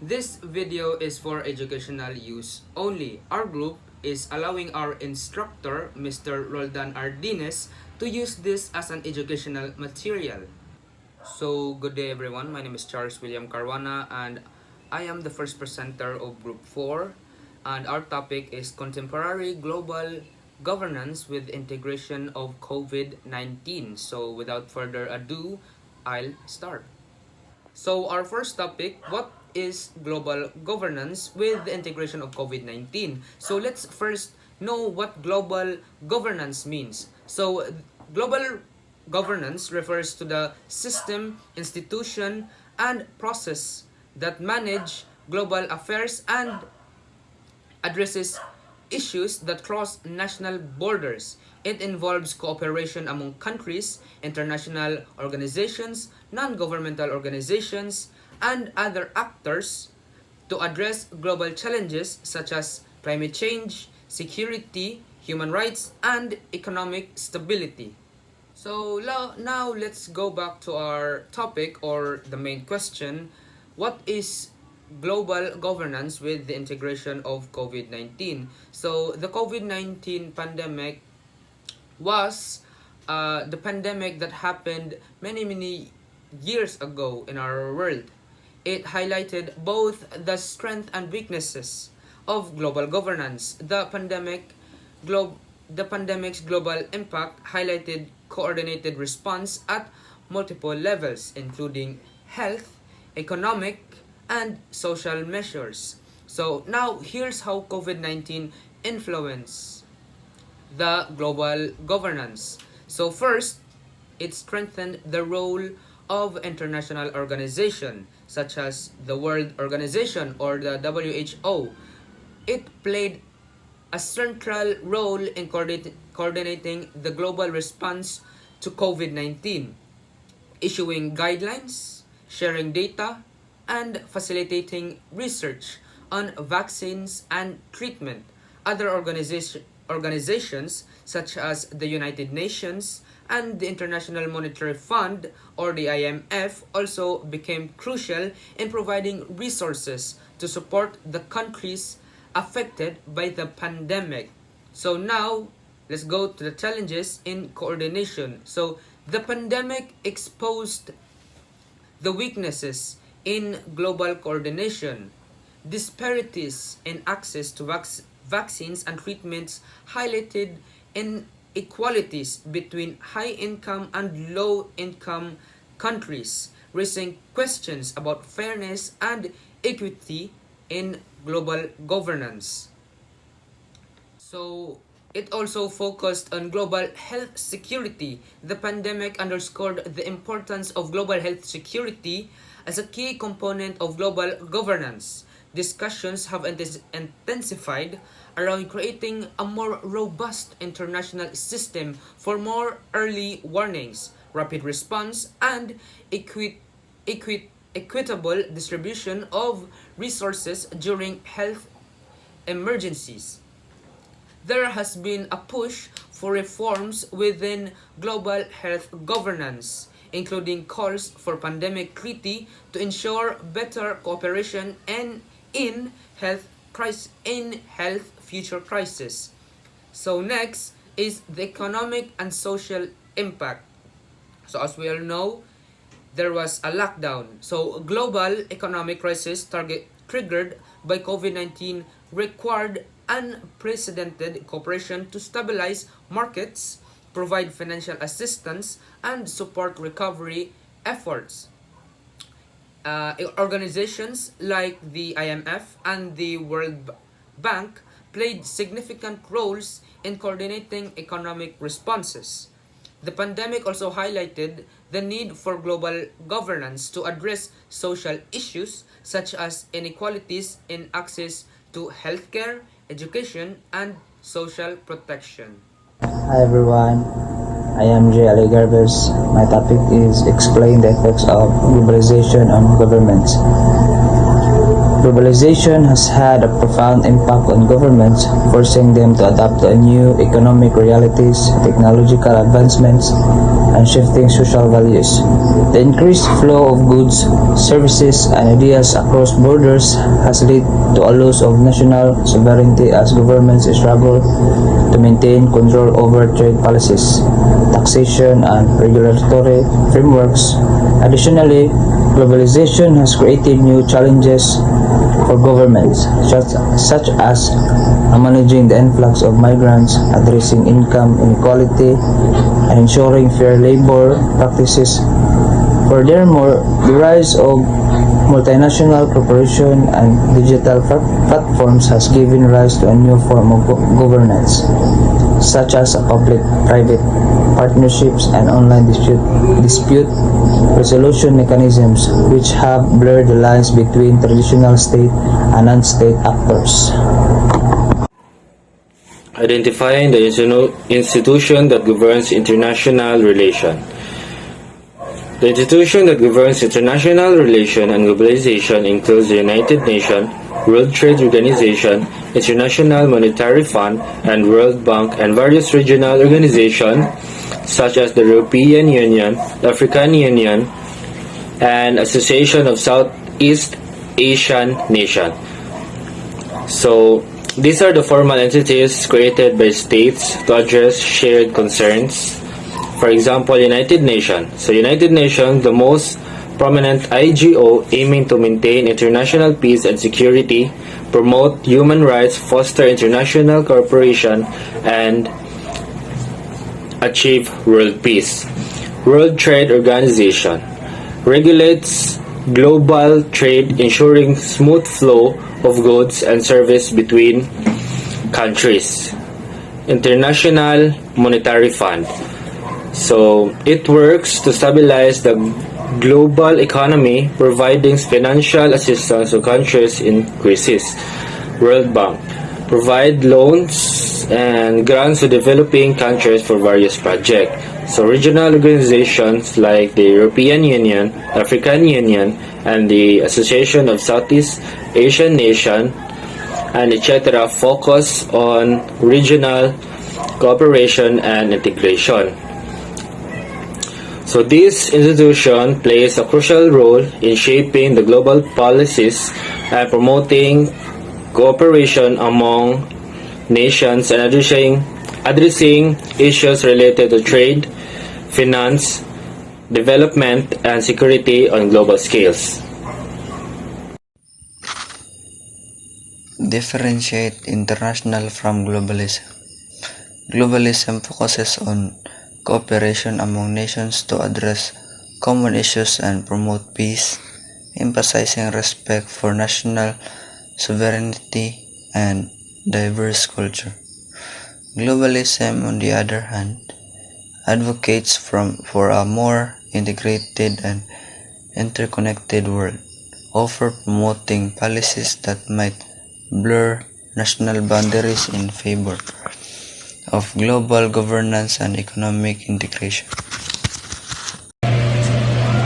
This video is for educational use only. Our group is allowing our instructor, Mr. Roldan Ardines, to use this as an educational material. So, good day everyone. My name is Charles William Caruana and I am the first presenter of Group 4, and our topic is Contemporary Global Governance with Integration of COVID-19. So, without further ado, I'll start. So our first topic, what is global governance with the integration of COVID-19? So let's first know what global governance means. So global governance refers to the system, institution, and process that manage global affairs and addresses issues that cross national borders. It involves cooperation among countries, international organizations, non-governmental organizations, and other actors to address global challenges such as climate change, security, human rights, and economic stability. So now let's go back to our topic or the main question. What is global governance with the integration of COVID-19? So the COVID-19 pandemic was the pandemic that happened many years ago in our world. It highlighted both the strength and weaknesses of global governance. The pandemic's global impact highlighted coordinated response at multiple levels, including health, economic, and social measures. So now here's how COVID-19 influenced the global governance. So first, it strengthened the role of international organizations such as the World Organization or the WHO. It played a central role in coordinating the global response to COVID-19, issuing guidelines, sharing data, and facilitating research on vaccines and treatment. Other organizations such as the United Nations and the International Monetary Fund or the IMF also became crucial in providing resources to support the countries affected by the pandemic. So now let's go to the challenges in coordination. So the pandemic exposed the weaknesses in global coordination. Disparities in access to vaccines and treatments highlighted inequalities between high-income and low-income countries, raising questions about fairness and equity in global governance. So it also focused on global health security. The pandemic underscored the importance of global health security as a key component of global governance. Discussions have intensified around creating a more robust international system for more early warnings, rapid response, and equitable distribution of resources during health emergencies. There has been a push for reforms within global health governance, including calls for pandemic treaty to ensure better cooperation and in health future crisis. So next is the economic and social impact. So as we all know, there was a lockdown. So global economic crisis triggered by COVID-19 required unprecedented cooperation to stabilize markets, provide financial assistance, and support recovery efforts. Organizations like the IMF and the World Bank played significant roles in coordinating economic responses. The pandemic also highlighted the need for global governance to address social issues such as inequalities in access to healthcare, education, and social protection. Hi everyone, I am J. Ali Garbes. My topic is explain the effects of globalization on governments. Globalization has had a profound impact on governments, forcing them to adapt to new economic realities, technological advancements, and shifting social values. The increased flow of goods, services, and ideas across borders has led to a loss of national sovereignty as governments struggle to maintain control over trade policies, taxation, and regulatory frameworks. Additionally, globalization has created new challenges for governments, such as managing the influx of migrants, addressing income inequality, and ensuring fair labor practices. Furthermore, the rise of multinational corporations and digital platforms has given rise to a new form of governance, such as public-private partnerships and online dispute resolution mechanisms, which have blurred the lines between traditional state and non-state actors. Identifying the institution that governs international relation. The institution that governs international relation and globalization includes the United Nations, World Trade Organization, International Monetary Fund, and World Bank, and various regional organizations such as the European Union, the African Union, and Association of Southeast Asian Nations. So, these are the formal entities created by states to address shared concerns. For example, United Nations. So, United Nations, the most prominent IGO aiming to maintain international peace and security, promote human rights, foster international cooperation, and achieve world peace. World Trade Organization regulates global trade, ensuring smooth flow of goods and service between countries. International Monetary Fund. So, it works to stabilize the global economy, providing financial assistance to countries in crisis. World Bank provide loans and grants to developing countries for various projects. So regional organizations like the European Union, African Union, and the Association of Southeast Asian Nations, and etc. focus on regional cooperation and integration. So this institution plays a crucial role in shaping the global policies and promoting cooperation among nations and addressing issues related to trade, finance, development, and security on global scales. Differentiate international from globalism. Globalism focuses on cooperation among nations to address common issues and promote peace, emphasizing respect for national sovereignty and diverse culture. Globalism, on the other hand, advocates for a more integrated and interconnected world, often promoting policies that might blur national boundaries in favor of global governance and economic integration.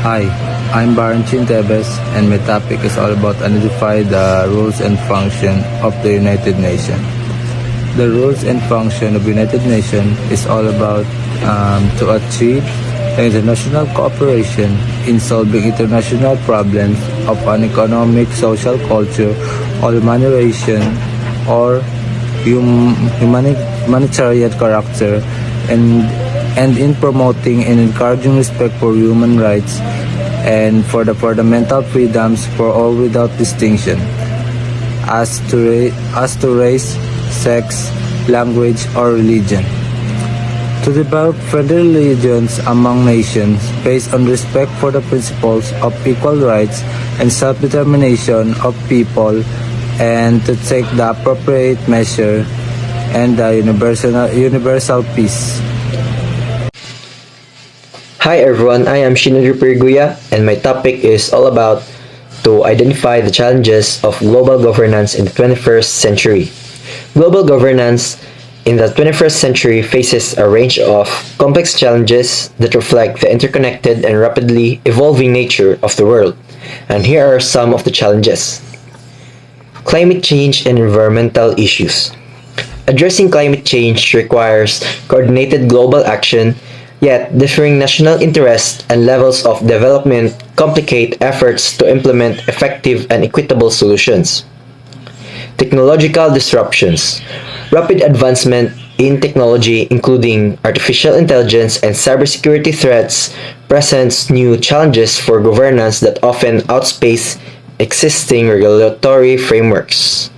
Hi, I'm Baron Chinteves, and my topic is all about identify the rules and function of the United Nations. The rules and function of United Nations is all about to achieve international cooperation in solving international problems of an economic, social, culture, or humanitarian or humanitarian character, and in promoting and encouraging respect for human rights and for the fundamental freedoms for all without distinction as to race, sex, language, or religion. To develop friendly relations among nations based on respect for the principles of equal rights and self-determination of people, and to take the appropriate measure and the universal peace. Hi everyone, I am Shinadri Periguya, and my topic is all about to identify the challenges of global governance in the 21st century. Global governance in the 21st century faces a range of complex challenges that reflect the interconnected and rapidly evolving nature of the world. And here are some of the challenges. Climate change and environmental issues. Addressing climate change requires coordinated global action, yet differing national interests and levels of development complicate efforts to implement effective and equitable solutions. Technological disruptions. Rapid advancement in technology, including artificial intelligence and cybersecurity threats, presents new challenges for governance that often outpace existing regulatory frameworks.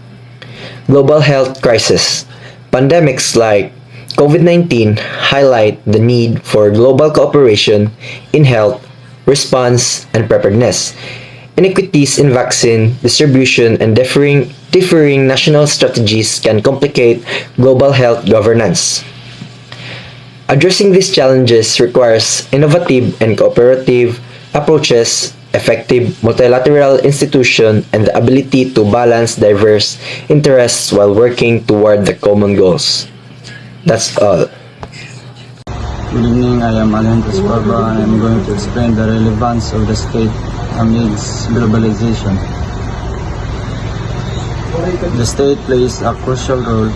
Global health crisis. Pandemics like COVID-19 highlight the need for global cooperation in health, response, and preparedness. Inequities in vaccine distribution and differing national strategies can complicate global health governance. Addressing these challenges requires innovative and cooperative approaches, effective multilateral institutions, and the ability to balance diverse interests while working toward the common goals. That's all. Good evening, I am Alan Esparba and I am going to explain the relevance of the state amidst globalization. The state plays a crucial role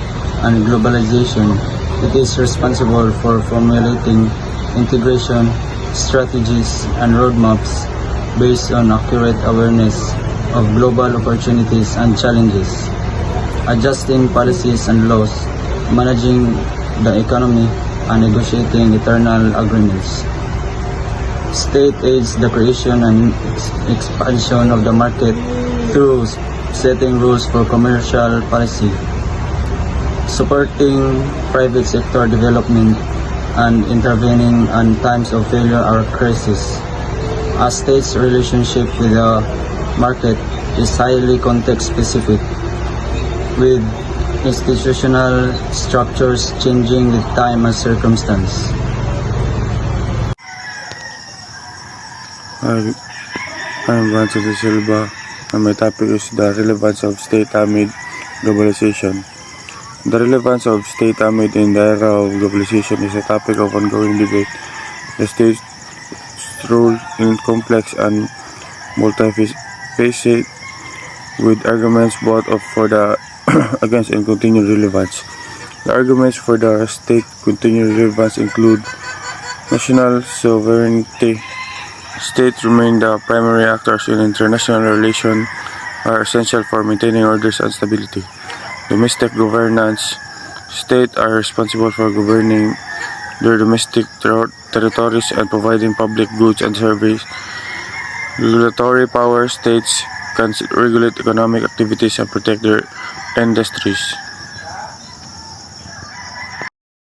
in globalization. It is responsible for formulating integration strategies and roadmaps based on accurate awareness of global opportunities and challenges, adjusting policies and laws, managing the economy, and negotiating internal agreements. State aids the creation and expansion of the market through setting rules for commercial policy, supporting private sector development, and intervening in times of failure or crisis. A state's relationship with the market is highly context-specific, with institutional structures changing with time and circumstance. Hi, I'm Francis De Silva, and my topic is the relevance of state amid globalization. The relevance of state amid in the era of globalization is a topic of ongoing debate. The state's role in complex and multifaceted, with arguments both for the against and continued relevance. The arguments for the state continued relevance include national sovereignty. States remain the primary actors in international relations, are essential for maintaining orders and stability. Domestic governance. States are responsible for governing their domestic territories and providing public goods and services. Regulatory power. States can regulate economic activities and protect their industries.